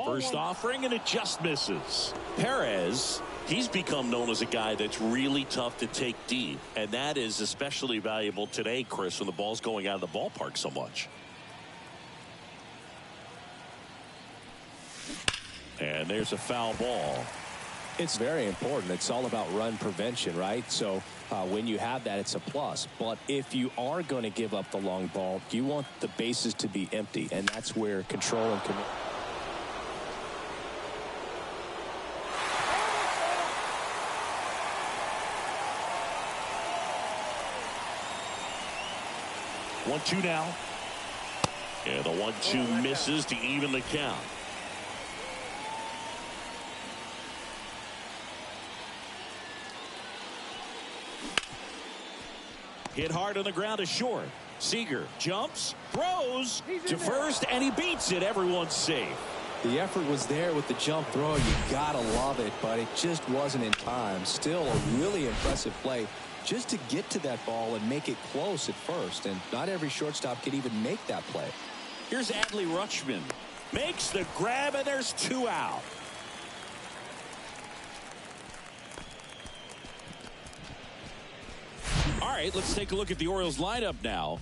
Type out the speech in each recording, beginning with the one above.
First offering, and it just misses. Perez, he's become known as a guy that's really tough to take deep, and that is especially valuable today, Chris, when the ball's going out of the ballpark so much. And there's a foul ball. It's very important. It's all about run prevention, right? So when you have that, it's a plus. But if you are going to give up the long ball, you want the bases to be empty, and that's where control and command. One-two now. And the 1-2 misses to even the count. Hit hard on the ground to short. Seager jumps, throws to first, and he beats it. Everyone's safe. The effort was there with the jump throw. You gotta love it, but it just wasn't in time. Still a really impressive play just to get to that ball and make it close at first. And not every shortstop could even make that play. Here's Adley Rutschman. Makes the grab, and there's 2 out. All right, let's take a look at the Orioles lineup now.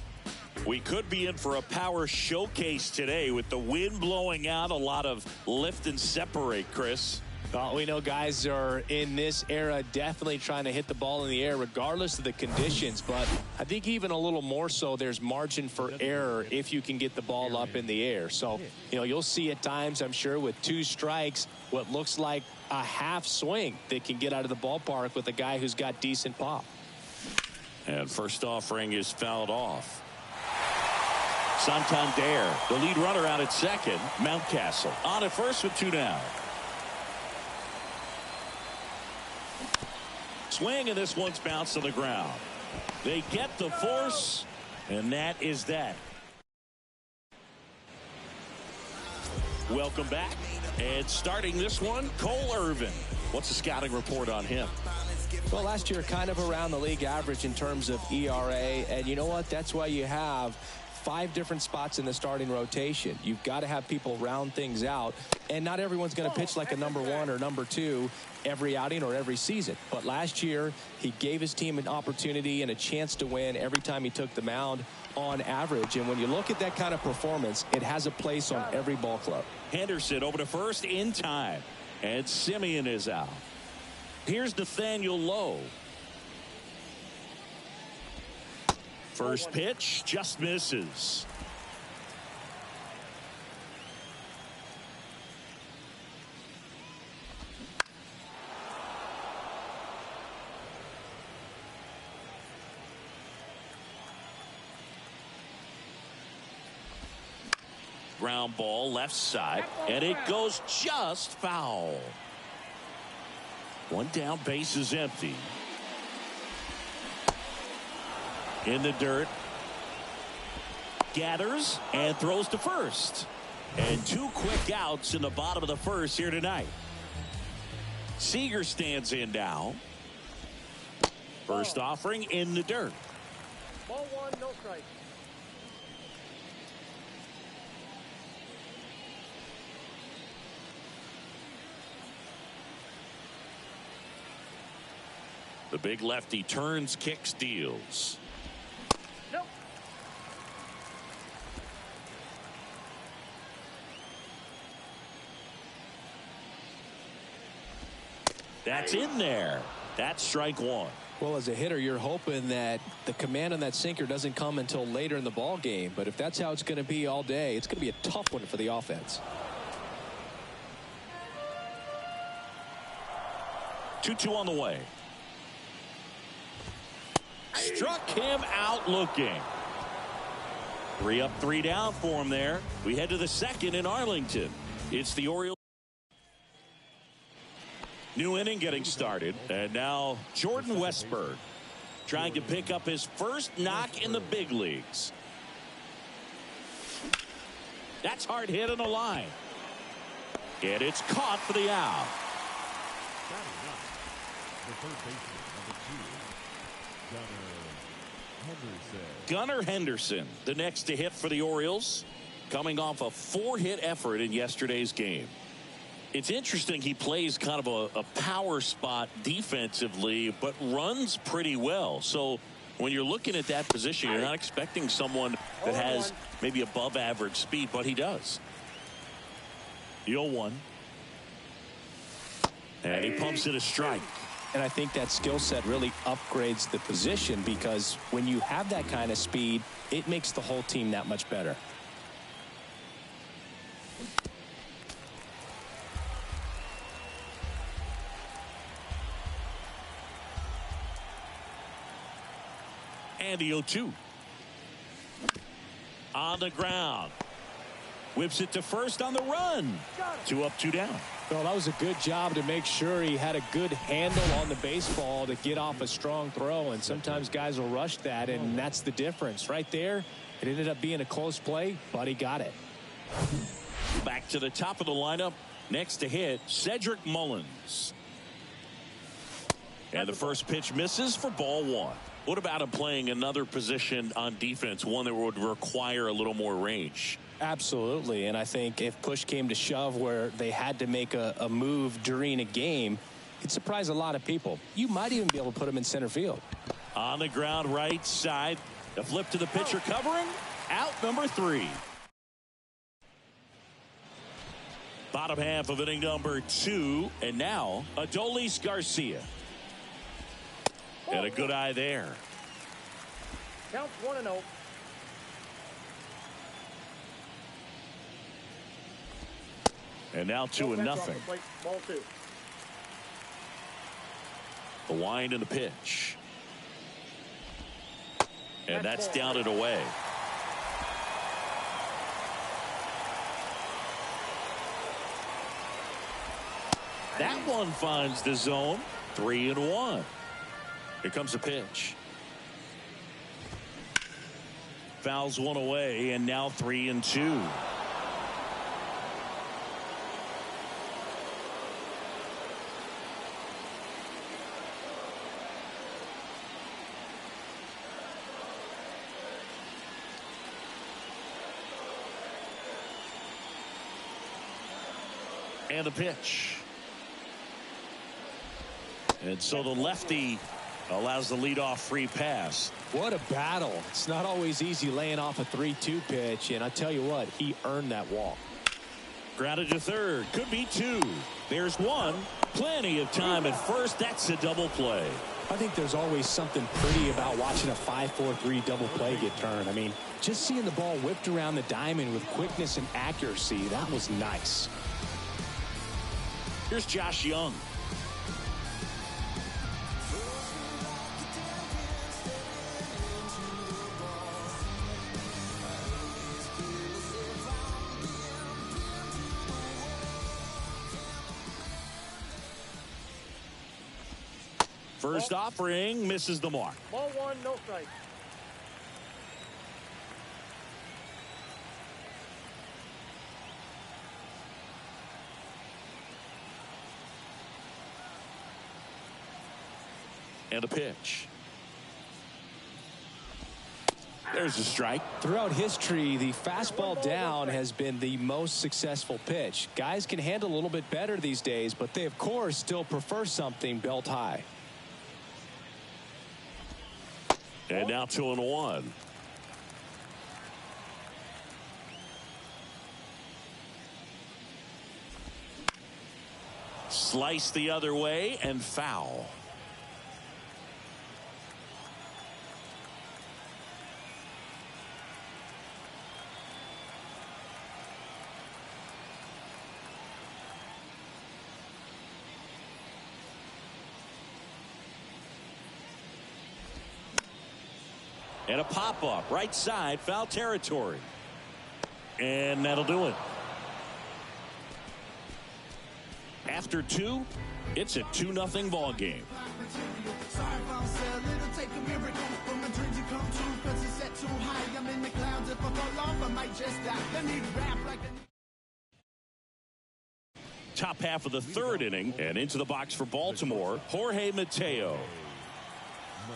We could be in for a power showcase today with the wind blowing out, a lot of lift and separate, Chris. Well, we know guys are in this era definitely trying to hit the ball in the air regardless of the conditions, but I think even a little more so there's margin for error if you can get the ball up in the air. So, you'll see at times, I'm sure, with 2 strikes, what looks like a half swing that can get out of the ballpark with a guy who's got decent pop. And first offering is fouled off. Santander, the lead runner out at second. Mountcastle on at first with 2 down. Swing, and this one's bounced to the ground. They get the force, and that is that. Welcome back. And starting this one, Cole Irvin. What's the scouting report on him? Well, last year kind of around the league average in terms of ERA, and you know what? That's why you have 5 different spots in the starting rotation. You've got to have people round things out, and not everyone's going to pitch like a number 1 or number 2 every outing or every season. But last year, he gave his team an opportunity and a chance to win every time he took the mound on average. And when you look at that kind of performance, it has a place on every ball club. Henderson over to first in time, and Simeon is out. Here's Nathaniel Lowe. First pitch just misses. Ground ball left side, and it goes just foul. 1 down, base is empty. In the dirt. Gathers and throws to first. And 2 quick outs in the bottom of the first here tonight. Seager stands in now. First offering in the dirt. Ball 1, no strike. The big lefty turns, kicks, deals. Nope. That's in there. That's strike 1. Well, as a hitter, you're hoping that the command on that sinker doesn't come until later in the ball game. But if that's how it's going to be all day, it's going to be a tough one for the offense. 2-2 on the way. Struck him out looking. 3 up, 3 down for him there. We head to the second in Arlington. It's the Orioles. New inning getting started. And now Jordan Westburg trying to pick up his first knock in the big leagues. That's hard hit on the line. And it's caught for the out. Gunnar Henderson, the next to hit for the Orioles, coming off a 4-hit effort in yesterday's game. It's interesting. He plays kind of a power spot defensively, but runs pretty well. So when you're looking at that position, you're not expecting someone that has maybe above average speed, but he does. The 0-1. And he pumps it a strike. And I think that skill set really upgrades the position, because when you have that kind of speed, it makes the whole team that much better. And the 0-2. On the ground. Whips it to first on the run. 2 up, 2 down. Well, that was a good job to make sure he had a good handle on the baseball to get off a strong throw. And sometimes guys will rush that, and that's the difference. Right there, it ended up being a close play, but he got it. Back to the top of the lineup. Next to hit, Cedric Mullins. And the first pitch misses for ball 1. What about him playing another position on defense, one that would require a little more range? Absolutely, and I think if push came to shove where they had to make a move during a game, it'd surprise a lot of people. You might even be able to put him in center field. On the ground, right side. The flip to the pitcher covering. Out number 3. Bottom half of inning number 2. And now, Adolis Garcia. And a good eye there. Count 1-0. And now 2-0. Ball 2. The wind and the pitch. And that's down and away. That one finds the zone. 3-1. Here comes the pitch. Fouls one away, and now 3-2. And the pitch. And so the lefty allows the leadoff free pass. What a battle. It's not always easy laying off a 3-2 pitch, and I tell you what, he earned that walk. Grounded to third. Could be 2. There's 1. Plenty of time at first. That's a double play. I think there's always something pretty about watching a 5-4-3 double play get turned. I mean, just seeing the ball whipped around the diamond with quickness and accuracy, that was nice. Here's Josh Young. First offering misses the mark. Ball 1, no strike. And a pitch. There's a strike. Throughout history, the fastball down has been the most successful pitch. Guys can handle a little bit better these days, but they, of course, still prefer something belt high. And now 2-1. Slice the other way and foul. And a pop-up, right side, foul territory. And that'll do it. After 2, it's a 2-0 ball game. Top half of the 3rd inning, and into the box for Baltimore, Jorge Mateo.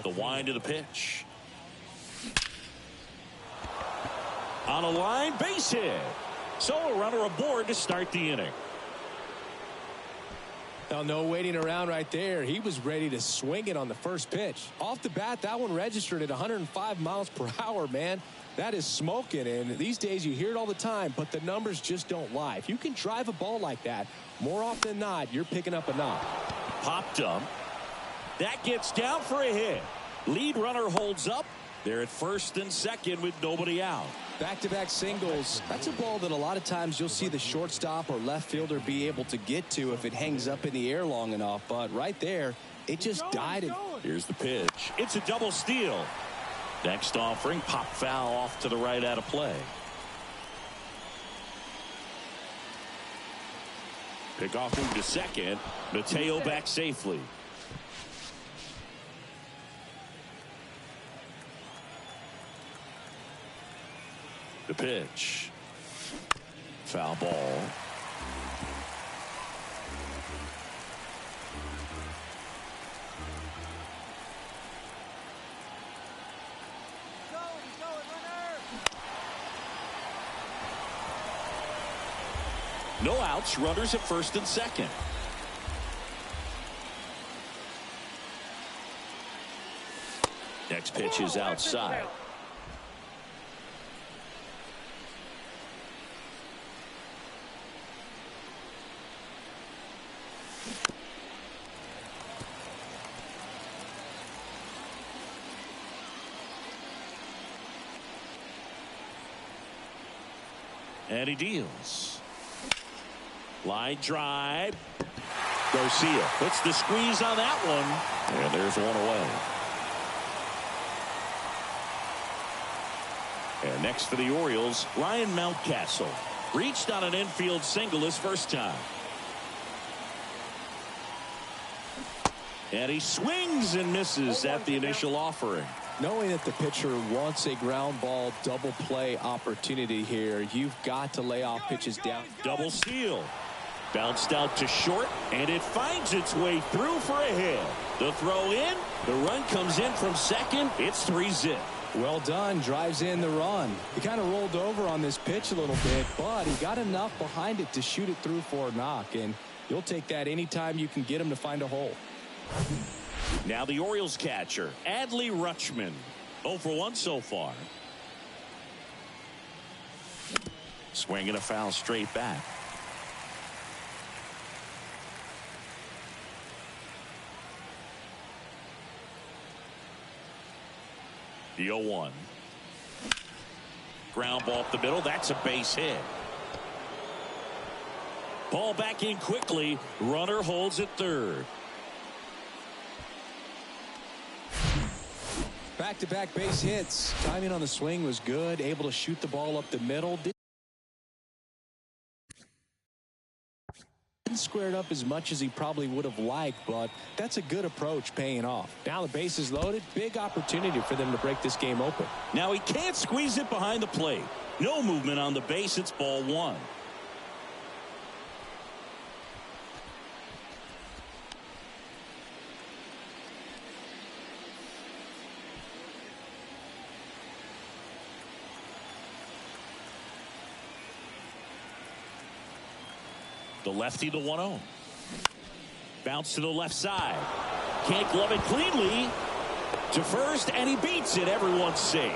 The wind of the pitch. On a line, base hit. So a runner aboard to start the inning. Well, no waiting around right there. He was ready to swing it on the first pitch. Off the bat, that one registered at 105 miles per hour, man. That is smoking, and these days you hear it all the time, but the numbers just don't lie. If you can drive a ball like that, more often than not, you're picking up a knock. Popped up. That gets down for a hit. Lead runner holds up. They're at first and second with nobody out. Back-to-back singles. That's a ball that a lot of times you'll see the shortstop or left fielder be able to get to if it hangs up in the air long enough. But right there, it just died. Here's the pitch. It's a double steal. Next offering, pop foul off to the right out of play. Pickoff move to second. Mateo back safely. The pitch. Foul ball. No outs, runners at first and second. Next pitch is outside. And he deals. Line drive. Garcia puts the squeeze on that one. And there's one away. And next for the Orioles, Ryan Mountcastle. Reached on an infield single his first time. And he swings and misses at the initial offering. Knowing that the pitcher wants a ground ball double play opportunity here, you've got to lay off pitches down. Double steal. Bounced out to short, and it finds its way through for a hit. The throw in, the run comes in from second. It's 3-zip. Well done, drives in the run. He kind of rolled over on this pitch a little bit, but he got enough behind it to shoot it through for a knock, and you'll take that anytime you can get him to find a hole. Now the Orioles catcher, Adley Rutschman. 0 for 1 so far. Swinging a foul straight back. The 0-1. Ground ball up the middle. That's a base hit. Ball back in quickly. Runner holds at third. Back-to-back base hits. Timing on the swing was good. Able to shoot the ball up the middle. Didn't square it up as much as he probably would have liked, but that's a good approach paying off. Now the base is loaded. Big opportunity for them to break this game open. Now he can't squeeze it behind the plate. No movement on the base. It's ball one. The lefty, the 1-0. Bounce to the left side. Can't glove it cleanly. To first, and he beats it. Everyone's safe.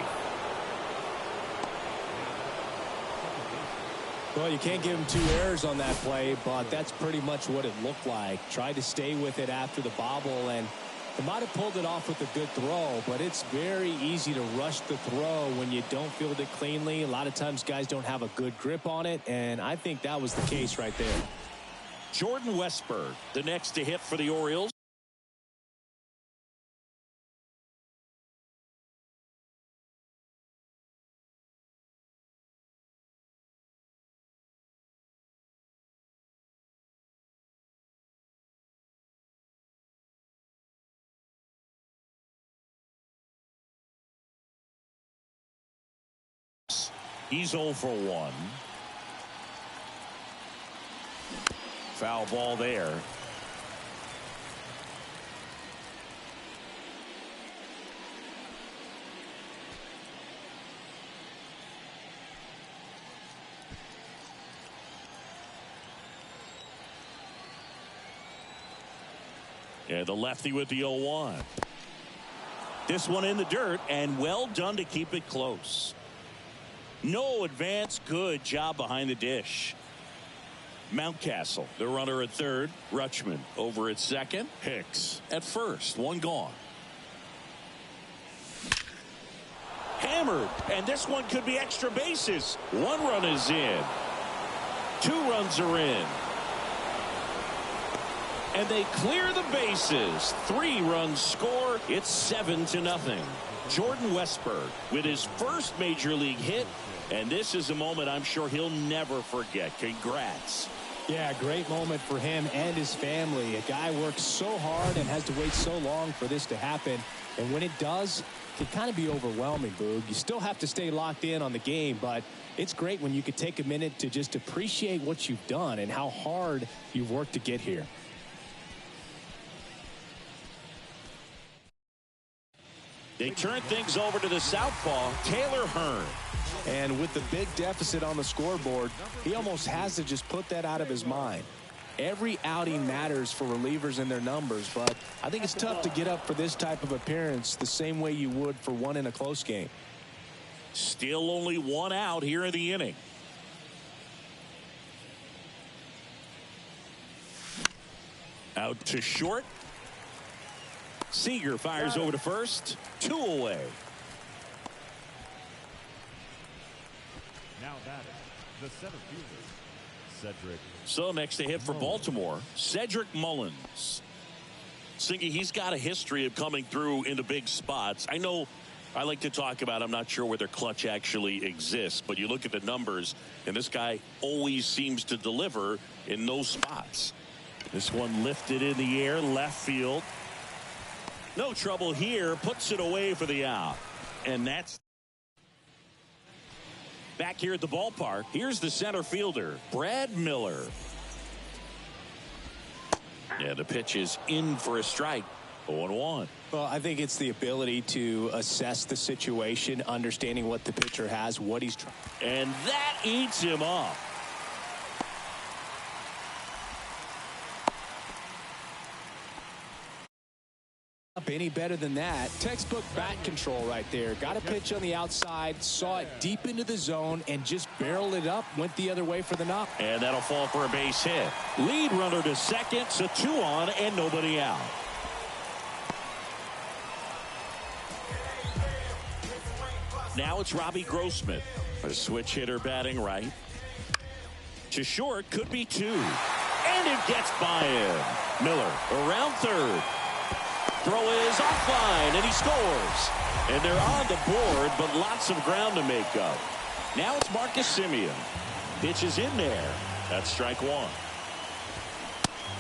Well, you can't give him 2 errors on that play, but that's pretty much what it looked like. Tried to stay with it after the bobble, and they might have pulled it off with a good throw, but it's very easy to rush the throw when you don't field it cleanly. A lot of times guys don't have a good grip on it, and I think that was the case right there. Jordan Westberg, the next to hit for the Orioles. He's 0 for 1. Foul ball there. And the lefty with the 0-1. This one in the dirt, and well done to keep it close. No advance. Good job behind the dish. Mountcastle, the runner at third. Rutschman over at second. Hicks at first. One gone. Hammered, and this one could be extra bases. One run is in. 2 runs are in. And they clear the bases. 3 runs score. It's 7-0. Jordan Westburg with his first major league hit. And this is a moment I'm sure he'll never forget. Congrats. Yeah, great moment for him and his family. A guy works so hard and has to wait so long for this to happen. And when it does, it can kind of be overwhelming, Boog. You still have to stay locked in on the game, but it's great when you could take a minute to just appreciate what you've done and how hard you've worked to get here. They turn things over to the southpaw, Taylor Hearn. And with the big deficit on the scoreboard, he almost has to just put that out of his mind. Every outing matters for relievers and their numbers, but I think it's tough to get up for this type of appearance the same way you would for one in a close game. Still only 1 out here in the inning. Out to short. Seager fires over to first. 2 away. Now batting, the center fielder, Cedric. So next to hit for Baltimore, Cedric Mullins. Singy, he's got a history of coming through into big spots. I know I like to talk about, I'm not sure whether clutch actually exists, but you look at the numbers, and this guy always seems to deliver in those spots. This one lifted in the air, left field. No trouble here, puts it away for the out. And that's back here at the ballpark. Here's the center fielder, Brad Miller. Yeah, the pitch is in for a strike. 0-1. Well, I think it's the ability to assess the situation, understanding what the pitcher has, what he's trying. And that eats him up. Any better than that. Textbook bat control right there. Got a pitch on the outside, saw it deep into the zone, and just barreled it up, went the other way for the knock. And that'll fall for a base hit. Lead runner to second, so 2 on and nobody out. Now it's Robbie Grossman, a switch hitter batting right. To short, could be 2. And it gets by him. Miller around third. Throw is offline, and he scores. And they're on the board, but lots of ground to make up. Now it's Marcus Semien. Pitch is in there. That's strike 1.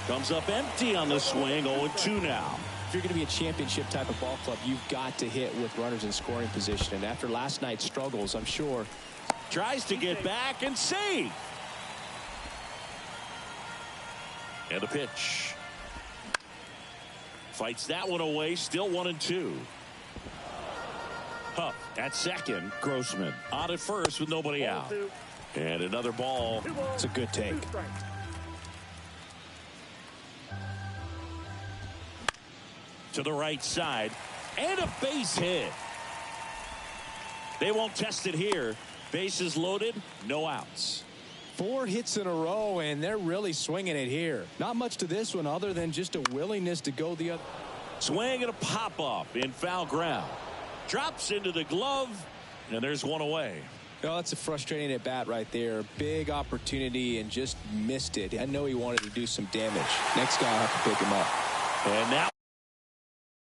Comes up empty on the swing, 0-2 now. If you're going to be a championship type of ball club, you've got to hit with runners in scoring position. And after last night's struggles, I'm sure. Tries to get back and save. And a pitch. Fights that one away, still 1-2. Huff at second. Grossman on at first with nobody out. And another ball. It's a good take. To the right side. And a base hit. They won't test it here. Bases loaded, no outs. 4 hits in a row, and they're really swinging it here. Not much to this one other than just a willingness to go the other. Swing and a pop-up in foul ground. Drops into the glove, and there's 1 away. Oh, that's a frustrating at bat right there. Big opportunity and just missed it. I know he wanted to do some damage. Next guy will have to pick him up. And now